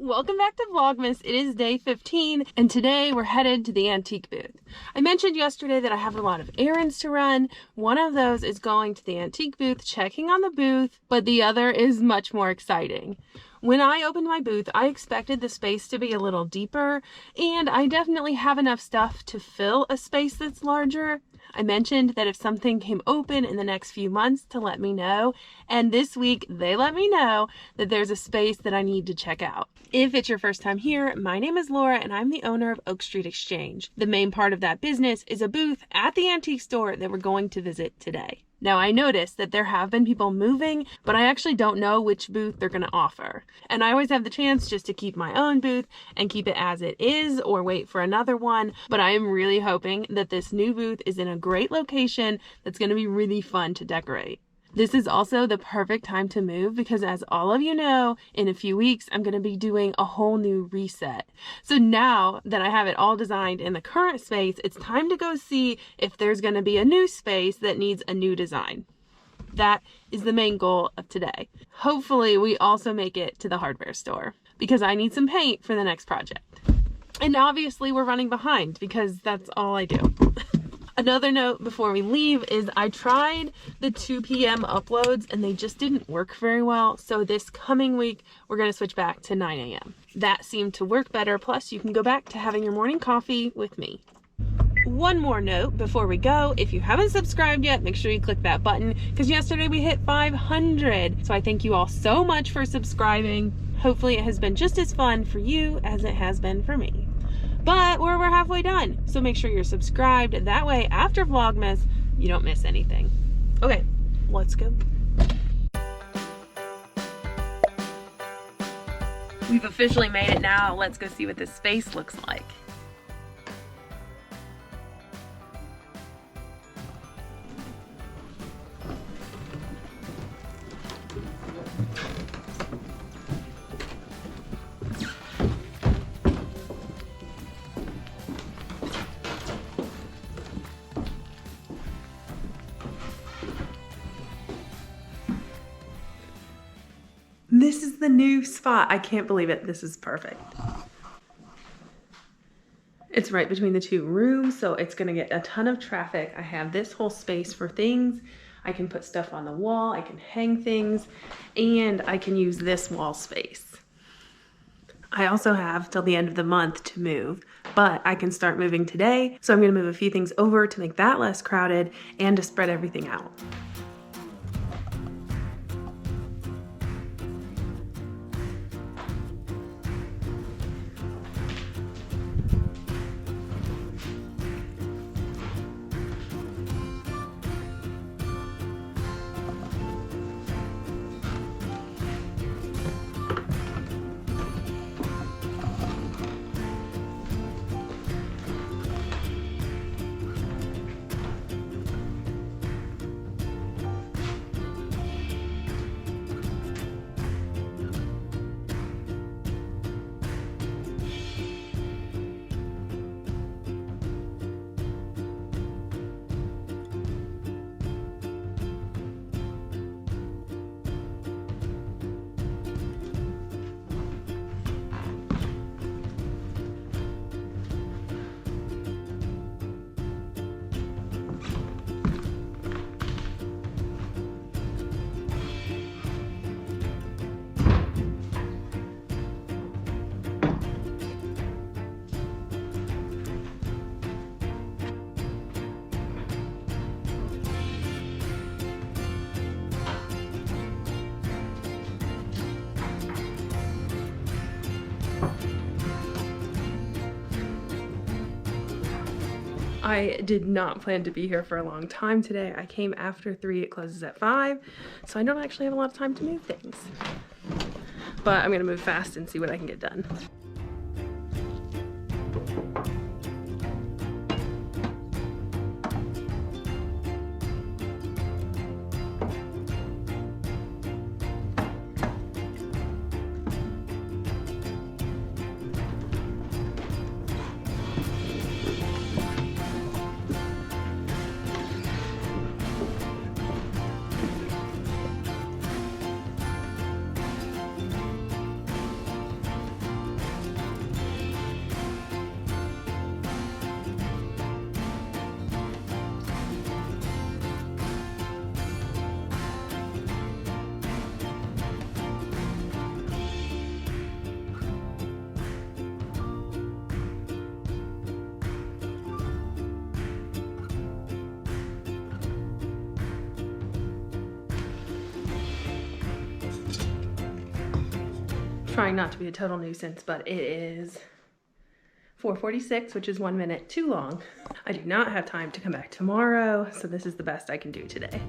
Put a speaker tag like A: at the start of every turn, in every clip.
A: Welcome back to Vlogmas. It is day 15 and today we're headed to the antique booth. I mentioned yesterday that I have a lot of errands to run. One of those is going to the antique booth, checking on the booth, but the other is much more exciting. When I opened my booth, I expected the space to be a little deeper, and I definitely have enough stuff to fill a space that's larger. I mentioned that if something came open in the next few months to let me know, and this week they let me know that there's a space that I need to check out. If it's your first time here, my name is Laura and I'm the owner of Oak Street Exchange. The main part of that business is a booth at the antique store that we're going to visit today. Now, I noticed that there have been people moving, but I actually don't know which booth they're going to offer. And I always have the chance just to keep my own booth and keep it as it is or wait for another one. But I am really hoping that this new booth is in a great location that's going to be really fun to decorate. This is also the perfect time to move because, as all of you know, in a few weeks, I'm going to be doing a whole new reset. So now that I have it all designed in the current space, it's time to go see if there's going to be a new space that needs a new design. That is the main goal of today. Hopefully, we also make it to the hardware store because I need some paint for the next project. And obviously, we're running behind because that's all I do. Another note before we leave is I tried the 2 p.m. uploads and they just didn't work very well. So this coming week, we're going to switch back to 9 a.m. That seemed to work better. Plus, you can go back to having your morning coffee with me. One more note before we go. If you haven't subscribed yet, make sure you click that button because yesterday we hit 500. So I thank you all so much for subscribing. Hopefully it has been just as fun for you as it has been for me. But we're halfway done, so make sure you're subscribed. That way, after Vlogmas, you don't miss anything. Okay, let's go. We've officially made it now. Let's go see what this space looks like. This is the new spot. I can't believe it. This is perfect. It's right between the two rooms, so it's gonna get a ton of traffic. I have this whole space for things. I can put stuff on the wall, I can hang things, and I can use this wall space. I also have till the end of the month to move, but I can start moving today. So I'm gonna move a few things over to make that less crowded and to spread everything out. I did not plan to be here for a long time today. I came after 3, it closes at 5, so I don't actually have a lot of time to move things. But I'm gonna move fast and see what I can get done. trying not to be a total nuisance, but it is 4:46, which is 1 minute too long. I do not have time to come back tomorrow, so this is the best I can do today.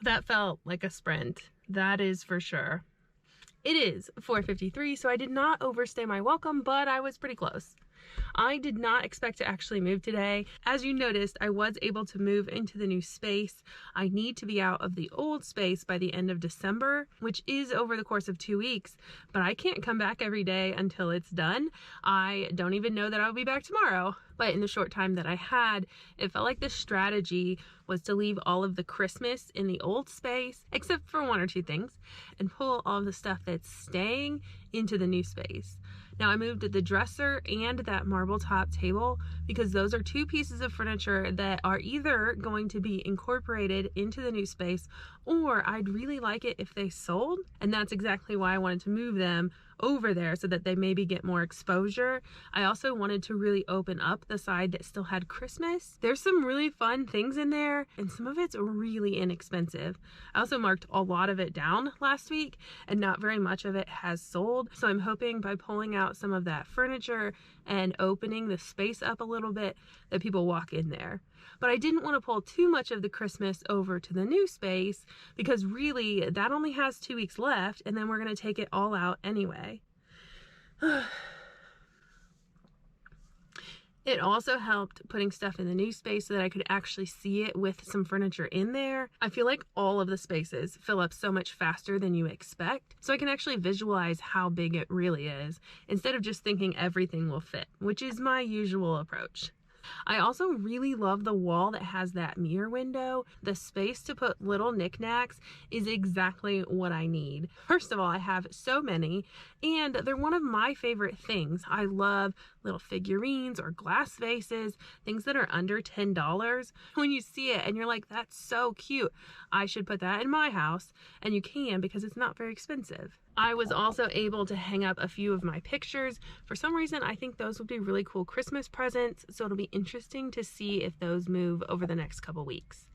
A: That felt like a sprint. That is for sure. It is 4:53, so I did not overstay my welcome, but I was pretty close. I did not expect to actually move today. As you noticed, I was able to move into the new space. I need to be out of the old space by the end of December, which is over the course of 2 weeks, but I can't come back every day until it's done. I don't even know that I'll be back tomorrow. But in the short time that I had, it felt like the strategy was to leave all of the Christmas in the old space, except for 1 or 2 things, and pull all of the stuff that's staying into the new space. Now I moved the dresser and that marble top table because those are 2 pieces of furniture that are either going to be incorporated into the new space, or I'd really like it if they sold, and that's exactly why I wanted to move them over there so that they maybe get more exposure. I also wanted to really open up the side that still had Christmas. There's some really fun things in there, and some of it's really inexpensive. I also marked a lot of it down last week, and not very much of it has sold, so I'm hoping by pulling out some of that furniture and opening the space up a little bit that people walk in there. But I didn't want to pull too much of the Christmas over to the new space because really that only has 2 weeks left, and then we're going to take it all out anyway. It also helped putting stuff in the new space so that I could actually see it with some furniture in there. I feel like all of the spaces fill up so much faster than you expect, so I can actually visualize how big it really is instead of just thinking everything will fit, which is my usual approach. I also really love the wall that has that mirror window. The space to put little knickknacks is exactly what I need. First of all, I have so many, and they're one of my favorite things. I love little figurines or glass vases, things that are under $10. When you see it and you're like, that's so cute, I should put that in my house, and you can because it's not very expensive. I was also able to hang up a few of my pictures. For some reason, I think those would be really cool Christmas presents, so it'll be interesting to see if those move over the next couple weeks.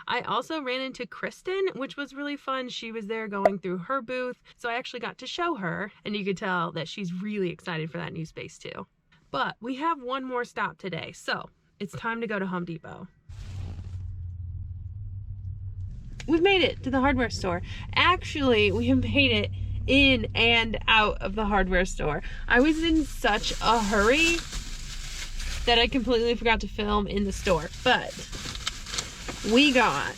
A: I also ran into Kristen, which was really fun. She was there going through her booth, so I actually got to show her, and you could tell that she's really excited for that new space too. But we have one more stop today, so it's time to go to Home Depot. We've made it to the hardware store. Actually, we have made it in and out of the hardware store. I was in such a hurry that I completely forgot to film in the store, but we got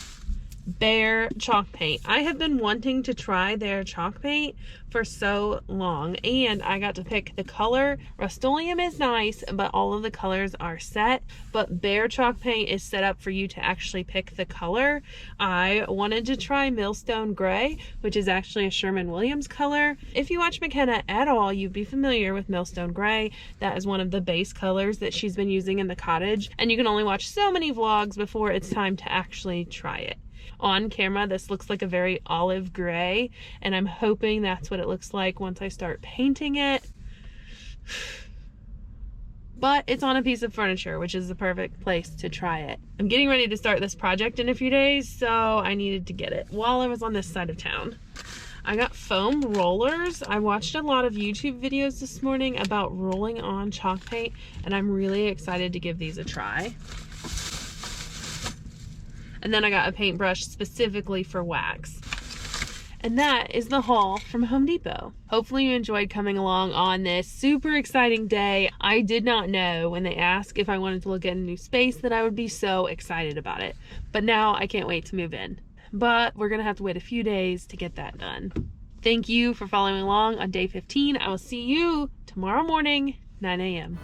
A: Behr chalk paint. I have been wanting to try their chalk paint for so long, and I got to pick the color. Rust-Oleum is nice, but all of the colors are set, but Behr chalk paint is set up for you to actually pick the color. I wanted to try Millstone Gray, which is actually a Sherwin-Williams color. If you watch McKenna at all, you'd be familiar with Millstone Gray. That is one of the base colors that she's been using in the cottage, and you can only watch so many vlogs before it's time to actually try it. On camera, this looks like a very olive gray, and I'm hoping that's what it looks like once I start painting it. But it's on a piece of furniture, which is the perfect place to try it. I'm getting ready to start this project in a few days, so I needed to get it while I was on this side of town. I got foam rollers. I watched a lot of YouTube videos this morning about rolling on chalk paint, and I'm really excited to give these a try. And then I got a paintbrush specifically for wax. And that is the haul from Home Depot. Hopefully you enjoyed coming along on this super exciting day. I did not know when they asked if I wanted to look at a new space that I would be so excited about it. But now I can't wait to move in. But we're gonna have to wait a few days to get that done. Thank you for following along on day 15. I will see you tomorrow morning, 9 a.m.